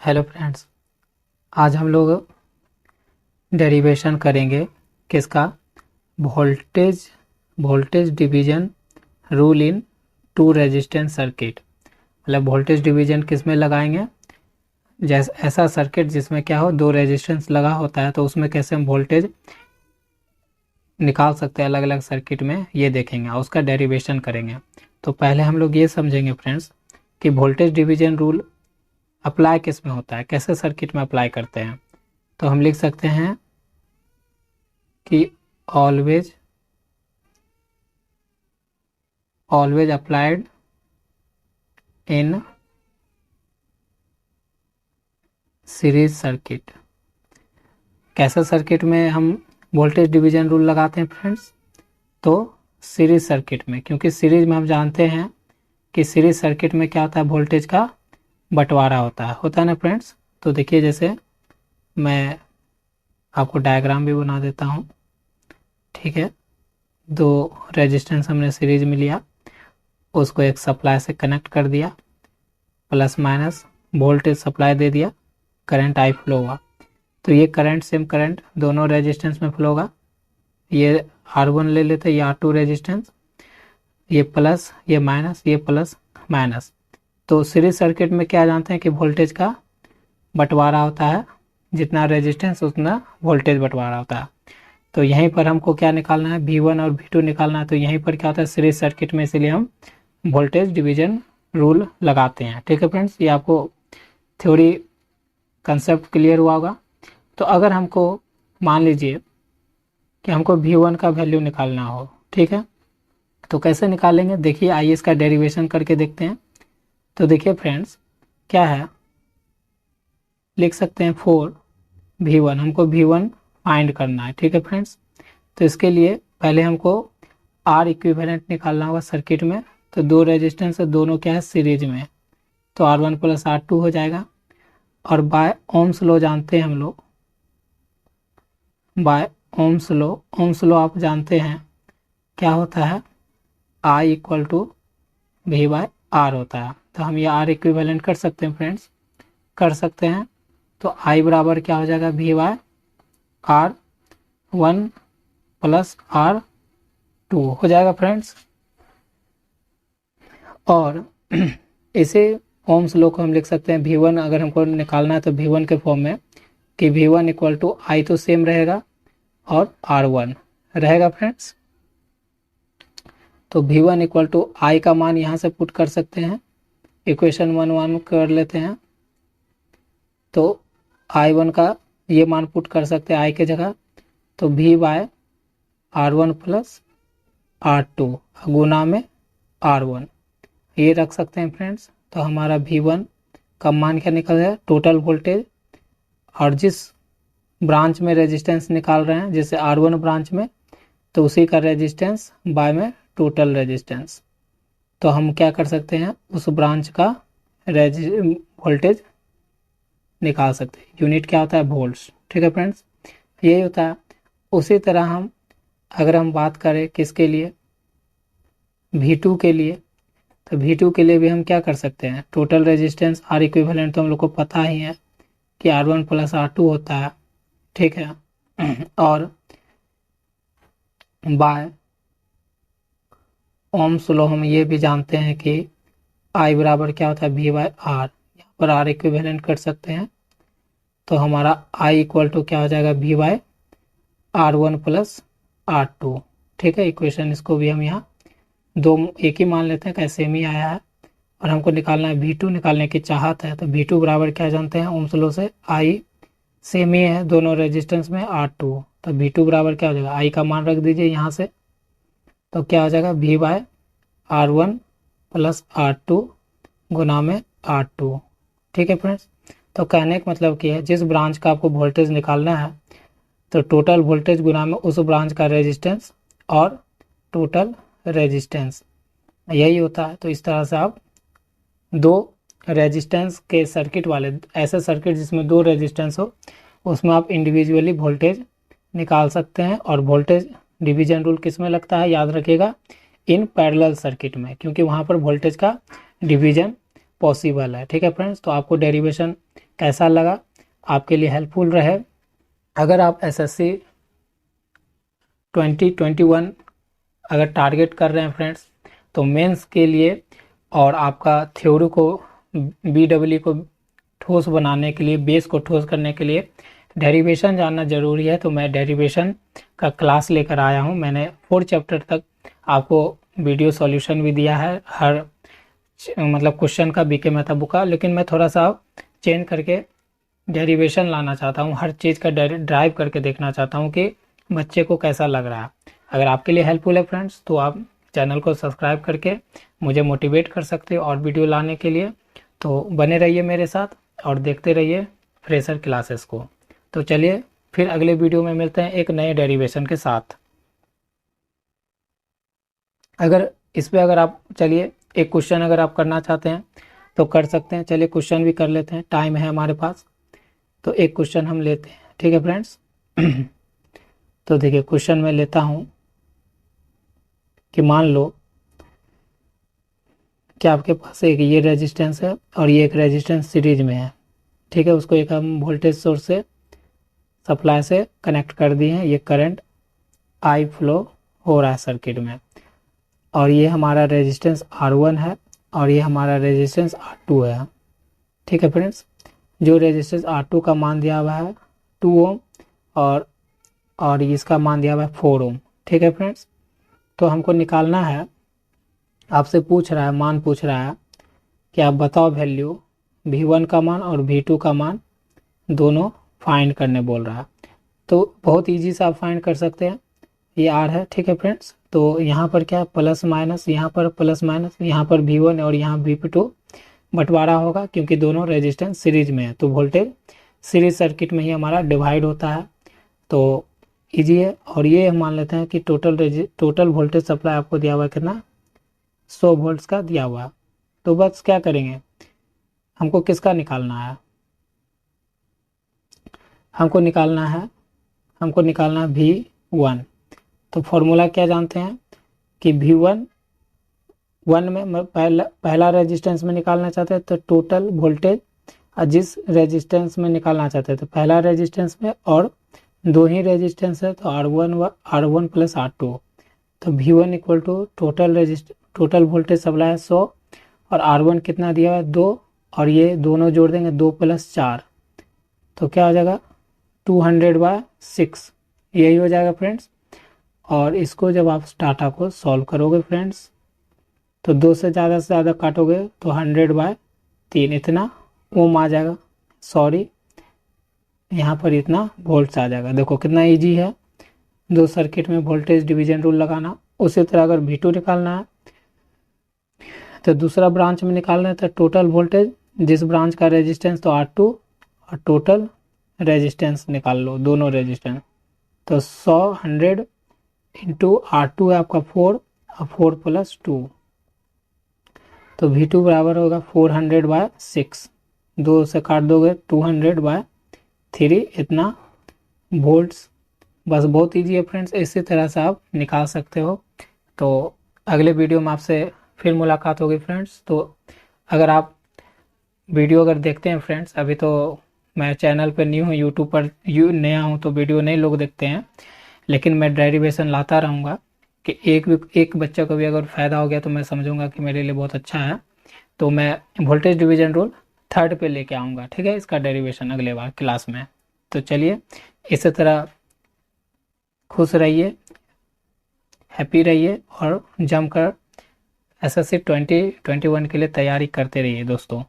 Hello friends, आज हम लोग डेरिवेशन करेंगे किसका? Voltage voltage division rule in two resistance circuit. मतलब वोल्टेज डिवीजन किस में लगाएंगे? जैसे ऐसा सर्किट जिसमें क्या हो, दो रेजिस्टेंस लगा होता है, तो उसमें कैसे हम वोल्टेज निकाल सकते हैं अलग अलग सर्किट में, ये देखेंगे और उसका डेरिवेशन करेंगे। तो पहले हम लोग ये समझेंगे फ्रेंड्स कि वोल्टेज डिवीजन रूल अप्लाई किस में होता है, कैसे सर्किट में अप्लाई करते हैं। तो हम लिख सकते हैं कि always applied in series circuit. कैसे सर्किट में हम वोल्टेज डिवीजन रूल लगाते हैं फ्रेंड्स? तो सीरीज सर्किट में, क्योंकि सीरीज में हम जानते हैं कि सीरीज सर्किट में क्या होता है, वोल्टेज का बंटवारा होता है ना फ्रेंड्स। तो देखिए, जैसे मैं आपको डायग्राम भी बना देता हूँ। ठीक है, दो रेजिस्टेंस हमने सीरीज में लिया, उसको एक सप्लाई से कनेक्ट कर दिया, प्लस माइनस वोल्टेज सप्लाई दे दिया, करंट आई फ्लो हुआ। तो ये करंट सेम करंट दोनों रेजिस्टेंस में फ्लो होगा। ये R1 ले लेते हैं, ये R2 रेजिस्टेंस, ये प्लस ये माइनस, ये प्लस माइनस। तो सीरीज सर्किट में क्या जानते हैं कि वोल्टेज का बंटवारा होता है, जितना रेजिस्टेंस उतना वोल्टेज बंटवारा होता है। तो यहीं पर हमको क्या निकालना है, V1 और V2 निकालना है। तो यहीं पर क्या होता है सीरीज सर्किट में, इसीलिए हम वोल्टेज डिवीजन रूल लगाते हैं। ठीक है फ्रेंड्स, ये आपको थ्योरी कंसेप्ट क्लियर हुआ होगा। तो अगर हमको मान लीजिए कि हमको V1 का वैल्यू निकालना हो, ठीक है, तो कैसे निकालेंगे? देखिए, आइए इसका डेरिवेशन करके देखते हैं। तो देखिए फ्रेंड्स, क्या है, लिख सकते हैं 4V1, हमको V1 फाइंड करना है। ठीक है फ्रेंड्स, तो इसके लिए पहले हमको R इक्विवेलेंट निकालना होगा सर्किट में। तो दो रेजिस्टेंस है, दोनों क्या है, सीरीज में, तो R1 प्लस R2 हो जाएगा। और बाय ओम्स लॉ जानते हैं हम लोग, बाय ओम्स लॉ आप जानते हैं क्या होता है, I equal to V by R होता है। तो हम ये R इक्विवेलेंट कर सकते हैं फ्रेंड्स, कर सकते हैं। तो I बराबर क्या हो जाएगा, V bye R1 plus R2 हो जाएगा फ्रेंड्स। और इसे ओम्स लॉ को हम लिख सकते हैं V1, अगर हमको निकालना है तो V1 के फॉर्म में, कि V1 इक्वल टू I तो सेम रहेगा और R1 रहेगा फ्रेंड्स। तो V1 इक्वल टू I का मान यहाँ से पुट कर सकते हैं, इक्वेशन 1 कर लेते हैं। तो I1 का ये मान पुट कर सकते हैं I के जगह, तो V bye R1 plus R2 गुना में R1, ये रख सकते हैं फ्रेंड्स। तो हमारा V1 का मान क्या निकल जाए, टोटल वोल्टेज, और जिस ब्रांच में रेजिस्टेंस निकाल रहे हैं, जैसे R1 ब्रांच में, तो उसी का रेजिस्टेंस बाय में टोटल रेजिस्टेंस। तो हम क्या कर सकते हैं, उस ब्रांच का वोल्टेज निकाल सकते हैं। यूनिट क्या होता है, वोल्ट्स। ठीक है फ्रेंड्स, यही होता है। उसी तरह हम अगर हम बात करें किसके लिए, V2 के लिए, तो V2 के लिए भी हम क्या कर सकते हैं, टोटल रेजिस्टेंस R इक्विवेलेंट तो हम लोग को पता ही है कि R1 प्लस R2 होता है। ठीक है, और बाय ओम्स लॉ हम ये भी जानते हैं कि I बराबर क्या होता है, V बाय R, यहाँ पर R इक्विवेलेंट कर सकते हैं। तो हमारा I इक्वल टू क्या हो जाएगा, V bye R1 plus R2। ठीक है, इक्वेशन इसको भी हम यहाँ दो एक ही मान लेते हैं, कैसे सेम ही आया है। और हमको निकालना है V2, निकालने की चाहत है। तो V2 बराबर क्या जानते हैं, ओम्स लॉ से I सेम ही है दोनों रेजिस्टेंस में, R2। तो V2 बराबर क्या हो जाएगा, I का मान रख दीजिए यहाँ से, तो क्या हो जाएगा, V bye R1 plus R2 गुना में R2। ठीक है फ्रेंड्स, तो कहने का मतलब क्या है, जिस ब्रांच का आपको वोल्टेज निकालना है, तो टोटल वोल्टेज गुना में उस ब्रांच का रेजिस्टेंस और टोटल रेजिस्टेंस, यही होता है। तो इस तरह से आप दो रेजिस्टेंस के सर्किट वाले, ऐसे सर्किट जिसमें दो रेजिस्टेंस हो, उसमें आप इंडिविजुअली वोल्टेज निकाल सकते हैं। और वोल्टेज डिवीजन रूल किस में लगता है, याद रखिएगा, इन पैरेलल सर्किट में, क्योंकि वहाँ पर वोल्टेज का डिवीजन पॉसिबल है। ठीक है फ्रेंड्स, तो आपको डेरिवेशन कैसा लगा, आपके लिए हेल्पफुल रहे। अगर आप एसएससी 2021 अगर टारगेट कर रहे हैं फ्रेंड्स, तो मेंस के लिए और आपका थ्योरी को बीडब्ल्यू को ठोस बनाने के लिए, बेस को ठोस करने के लिए डेरिवेशन जानना जरूरी है। तो मैं डेरिवेशन का क्लास लेकर आया हूँ। मैंने 4 चैप्टर तक आपको वीडियो सॉल्यूशन भी दिया है, हर मतलब क्वेश्चन का बीके मेहता बुक का, लेकिन मैं थोड़ा सा चेंज करके डेरिवेशन लाना चाहता हूँ, हर चीज़ का ड्राइव करके देखना चाहता हूँ कि बच्चे को कैसा लग रहा है। अगर आपके लिए हेल्पफुल है फ्रेंड्स, तो आप चैनल को सब्सक्राइब करके मुझे मोटिवेट कर सकते हो और वीडियो लाने के लिए। तो बने रहिए मेरे साथ और देखते रहिए फ्रेशर क्लासेस को। तो चलिए फिर अगले वीडियो में मिलते हैं एक नए डेरिवेशन के साथ। अगर इस पे अगर आप चलिए एक क्वेश्चन अगर आप करना चाहते हैं तो कर सकते हैं। चलिए क्वेश्चन भी कर लेते हैं, टाइम है हमारे पास, तो एक क्वेश्चन हम लेते हैं, ठीक है फ्रेंड्स। तो देखिए क्वेश्चन मैं लेता हूं कि मान लो कि आपके पास एक ये रेजिस्टेंस है और ये एक रेजिस्टेंस सीरीज में है, ठीक है। उसको एक हम वोल्टेज सोर्स से सप्लाई से कनेक्ट कर दिए हैं, ये करंट आई फ्लो हो रहा है सर्किट में, और ये हमारा रेजिस्टेंस R1 है और ये हमारा रेजिस्टेंस R2 है, ठीक है फ्रेंड्स। जो रेजिस्टेंस R2 का मान दिया हुआ है 2 ओम और इसका मान दिया हुआ है 4 ओम, ठीक है फ्रेंड्स। तो हमको निकालना है, आपसे पूछ रहा है, मान पूछ रहा है कि आप बताओ वैल्यू V1 का मान और V2 का मान दोनों फाइंड करने बोल रहा है। तो बहुत इजी से आप फाइंड कर सकते हैं, ये R है, ठीक है फ्रेंड्स। तो यहाँ पर क्या प्लस माइनस, यहाँ पर प्लस माइनस, यहाँ पर V1 और यहाँ V2 बंटवारा होगा क्योंकि दोनों रेजिस्टेंस सीरीज में है, तो वोल्टेज सीरीज सर्किट में ही हमारा डिवाइड होता है, तो इजी है। और ये हम मान लेते हैं कि टोटल वोल्टेज सप्लाई आपको दिया हुआ है कितना, 100 वोल्ट्स का दिया हुआ है। तो बस क्या करेंगे, हमको किसका निकालना है, हमको निकालना है V1। तो फॉर्मूला क्या जानते हैं कि V1 में पहला रेजिस्टेंस में निकालना चाहते हैं तो टोटल वोल्टेज, जिस रेजिस्टेंस में निकालना चाहते हैं तो पहला रेजिस्टेंस में, और दो ही रेजिस्टेंस है तो R1 प्लस R2, तो V1 equal to total voltage supply है 100 और R1 कितना दिया हुआ है 2, और ये दोनों जोड़ देंगे 2 + 4, तो क्या हो जाएगा 200/6, यही हो जाएगा फ्रेंड्स। और इसको जब आप डाटा को सॉल्व करोगे फ्रेंड्स, तो 2 से ज़्यादा काटोगे तो 100/3 इतना ओम आ जाएगा, सॉरी यहाँ पर इतना वोल्ट्स आ जाएगा। देखो कितना इजी है दो सर्किट में वोल्टेज डिवीजन रूल लगाना। उसी तरह अगर V2 निकालना है तो दूसरा ब्रांच में निकालना है तो टोटल वोल्टेज, जिस ब्रांच का रेजिस्टेंस तो R2 और टोटल रेजिस्टेंस निकाल लो, दोनों रेजिस्टेंस, तो 100 इंटू R2 है आपका 4 और 4 + 2, तो V2 बराबर होगा 400/6, 2 से काट दोगे 200/3 इतना वोल्ट्स। बस बहुत ईजी है फ्रेंड्स, इसी तरह से आप निकाल सकते हो। तो अगले वीडियो में आपसे फिर मुलाकात होगी फ्रेंड्स। तो अगर आप वीडियो अगर देखते हैं फ्रेंड्स, अभी तो मैं चैनल पर न्यू हूँ, यूट्यूब पर नया हूँ तो वीडियो नहीं लोग देखते हैं, लेकिन मैं डेरिवेशन लाता रहूँगा कि एक बच्चे को भी अगर फ़ायदा हो गया तो मैं समझूंगा कि मेरे लिए बहुत अच्छा है। तो मैं वोल्टेज डिवीजन रूल 3rd पे लेके आऊँगा, ठीक है, इसका डेरिवेशन अगले बार क्लास में। तो चलिए इसी तरह खुश रहिए, हैप्पी रहिए और जमकर SSC 2021 के लिए तैयारी करते रहिए दोस्तों।